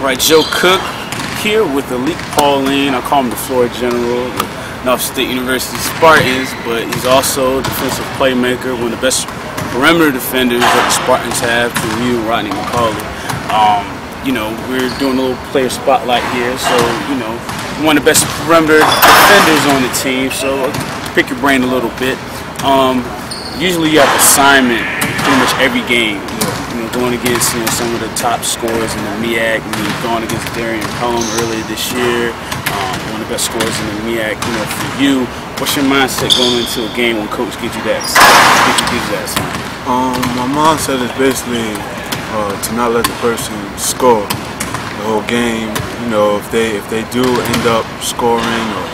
Alright, Joe Cook here with Aleek Pauline. I call him the floor general of the Norfolk State University Spartans, but he's also a defensive playmaker, one of the best perimeter defenders that the Spartans have through you and Rodney McCauley. You know, we're doing a little player spotlight here, so, you know, one of the best perimeter defenders on the team, so I'll pick your brain a little bit. Usually you have assignment pretty much every game. You know, going against some of the top scorers in the MEAC. Going against Darian Pelham earlier this year, one of the best scorers in the MEAC. You know, for you, what's your mindset going into a game when coach gives you that assignment? My mindset is basically to not let the person score the whole game. You know, if they do end up scoring or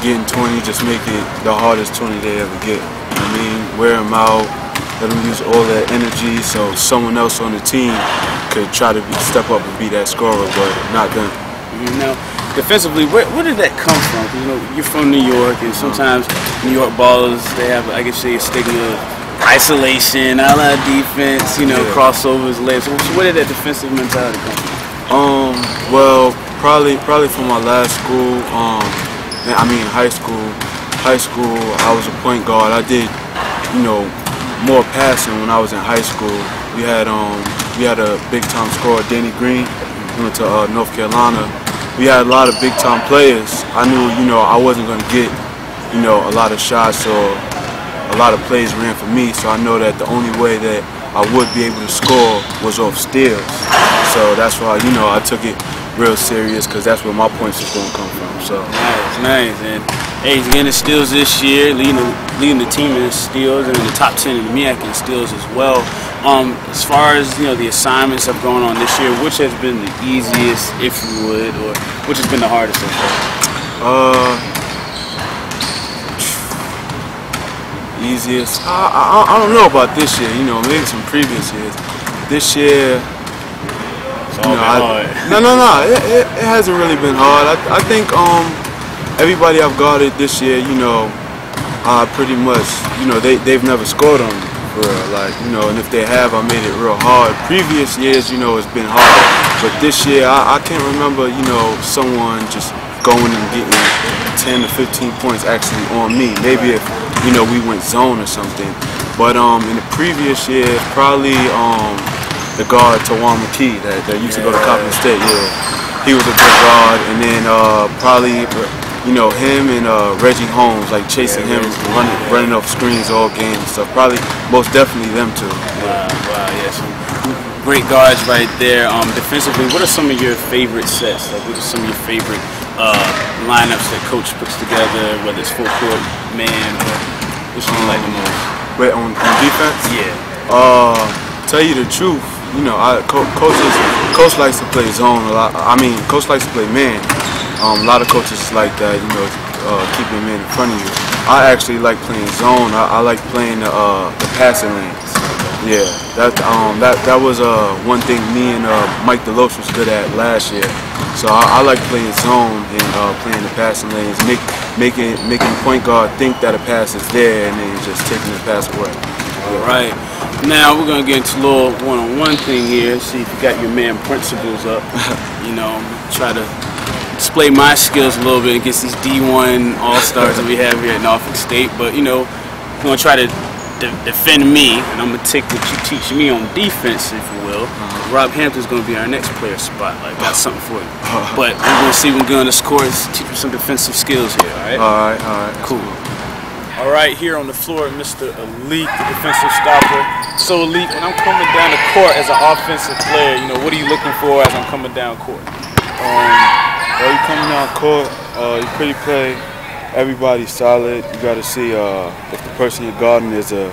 getting 20, just make it the hardest 20 they ever get. I mean, wear them out. Let them use all that energy so someone else on the team could try to step up and be that scorer, but not them. You know, defensively, where did that come from? You know, you're from New York, and sometimes New York ballers, they have, I guess, a stigma of isolation, a lot of defense, you know, crossovers, legs. So where did that defensive mentality come from? Well, probably from my last school. I mean, high school. I was a point guard. I did, you know, more passing when I was in high school. We had a big time scorer, Danny Green. We went to North Carolina. We had a lot of big time players. I knew, you know, I wasn't going to get, you know, a lot of shots or a lot of plays ran for me. So I know that the only way that I would be able to score was off steals. So that's why, you know, I took it real serious because that's where my points is going to come from. So nice. And hey, he's getting the steals this year, leading the team in steals and in the top 10 in the MEAC in steals as well. As far as, you know, the assignments that have gone on this year, which has been the easiest, if you would, or which has been the hardest so far? Easiest? I don't know about this year. You know, maybe some previous years. This year, it's all been hard. No. It hasn't really been hard. I think everybody I've guarded this year, you know, pretty much, you know, they've never scored on me, for real. Like, you know, and if they have, I made it real hard. Previous years, you know, it's been hard, but this year, I can't remember, you know, someone just going and getting 10 to 15 points actually on me. Maybe if, you know, we went zone or something. But in the previous year, probably the guard Tawan McKee that used to go to Coppin State. Yeah, he was a good guard, and then probably, you know, him and Reggie Holmes, like chasing him, running off screens all game and stuff. Probably, most definitely them two. Wow, yeah, some great guards right there. Defensively, what are some of your favorite sets? Like, what are some of your favorite lineups that coach puts together, whether it's full court, man, or which one you like the most? Wait, on defense? Yeah. Tell you the truth, you know, coach likes to play zone a lot. I mean, coach likes to play man. A lot of coaches like that, you know, keeping the man in front of you. I actually like playing zone. I like playing the passing lanes. Yeah, that was one thing me and Mike Deloach was good at last year. So I like playing zone and playing the passing lanes, making point guard think that a pass is there and then just taking the pass away. All right. Now we're gonna get into a little one-on-one thing here. See if you got your man principles up. You know, try to display my skills a little bit against these D1 All-Stars that we have here at Norfolk State. But you know, we're gonna try to defend me, and I'm gonna take what you teach me on defense, if you will. Rob Hampton's gonna be our next player spotlight. Got something for you. But we're gonna see when we go on the scores, teach you some defensive skills here. All right. All right. Cool. All right, here on the floor, Mr. Aleek, the defensive stopper. So Aleek, when I'm coming down the court as an offensive player, you know, what are you looking for as I'm coming down court? While you coming down court, you pretty play. Everybody's solid. You got to see if the person you're guarding is a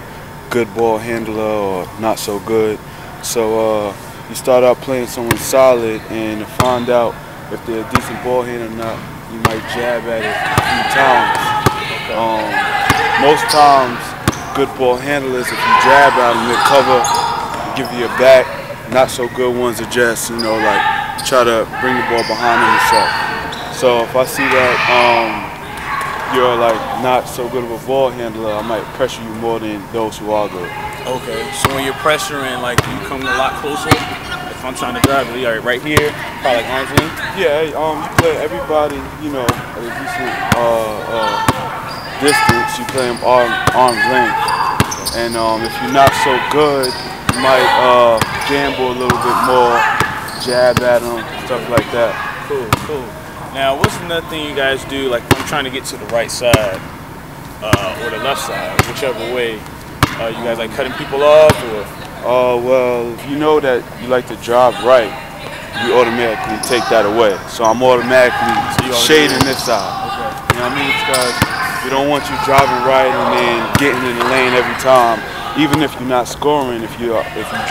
good ball handler or not so good. So you start out playing someone solid, and to find out if they're a decent ball handler or not, you might jab at it a few times. Most times, good ball handlers, if you jab at them, they cover, give you a back. Not so good ones are just, you know, like try to bring the ball behind them yourself. So if I see that you're like not so good of a ball handler, I might pressure you more than those who are good. Okay, so when you're pressuring, like, do you come a lot closer? If I'm trying to drive it, right here, Probably like arm's length? Yeah, you play everybody, you know, at a decent distance. You play them arm's length. And if you're not so good, you might gamble a little bit more, jab at them, stuff like that. Cool, cool. Now, what's another thing you guys do? Like, I'm trying to get to the right side or the left side, whichever way. You guys like cutting people off, or? Well, if you know that you like to drive right, you automatically take that away. So I'm automatically shading this side. Okay. You know what I mean? Because we don't want you driving right and then getting in the lane every time. Even if you're not scoring, if you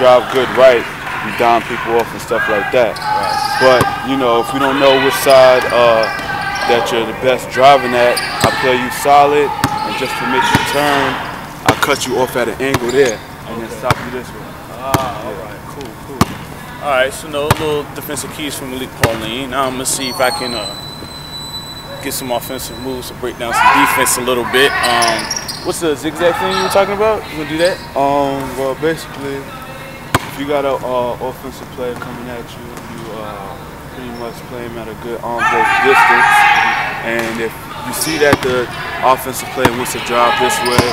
drive good right, you down people off and stuff like that. Right. But you know, if we don't know which side that you're the best driving at, I play you solid, and just to make you turn, I cut you off at an angle there and then stop you this way. All right, cool, cool. All right, so no little defensive keys from Aleek Pauline. Now I'm gonna see if I can get some offensive moves to break down some defense a little bit. What's the zigzag thing you were talking about? You gonna do that? Well, basically, if you got an offensive player coming at you, you pretty much play him at a good arm's length distance. And if you see that the offensive player wants to drive this way,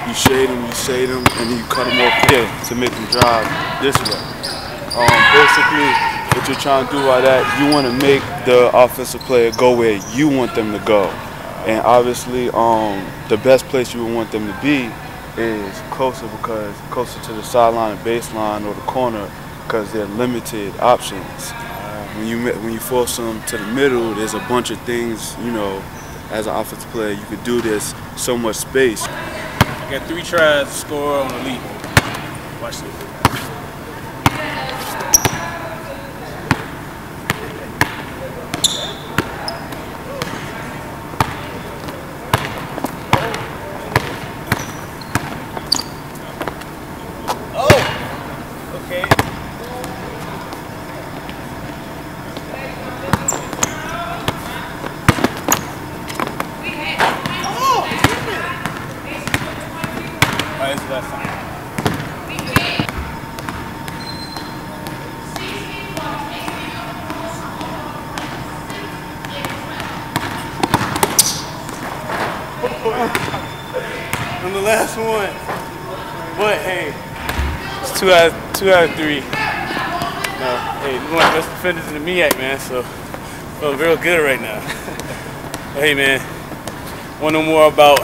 you shade him, and you cut him off here to make him drive this way. Basically, what you're trying to do by that, you want to make the offensive player go where you want them to go. And obviously, the best place you would want them to be is closer to the sideline and baseline or the corner, because they're limited options. When you force them to the middle, there's a bunch of things, you know, as an offensive player, you could do this so much space. I got 3 tries to score on the lead. Watch this. Oh! Okay. Last time. I'm the last one, but hey, it's 2 out of 3. No, hey, you're one of the best defenders in the MEAC, man. So I feel real good right now. But hey, man, want to know more about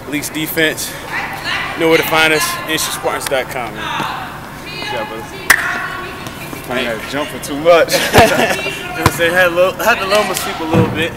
Aleek's defense? You know where to find us, NSHSpartans.com, man. Yeah, brother. I ain't got to jump for too much. I had to lower my sleep a little bit.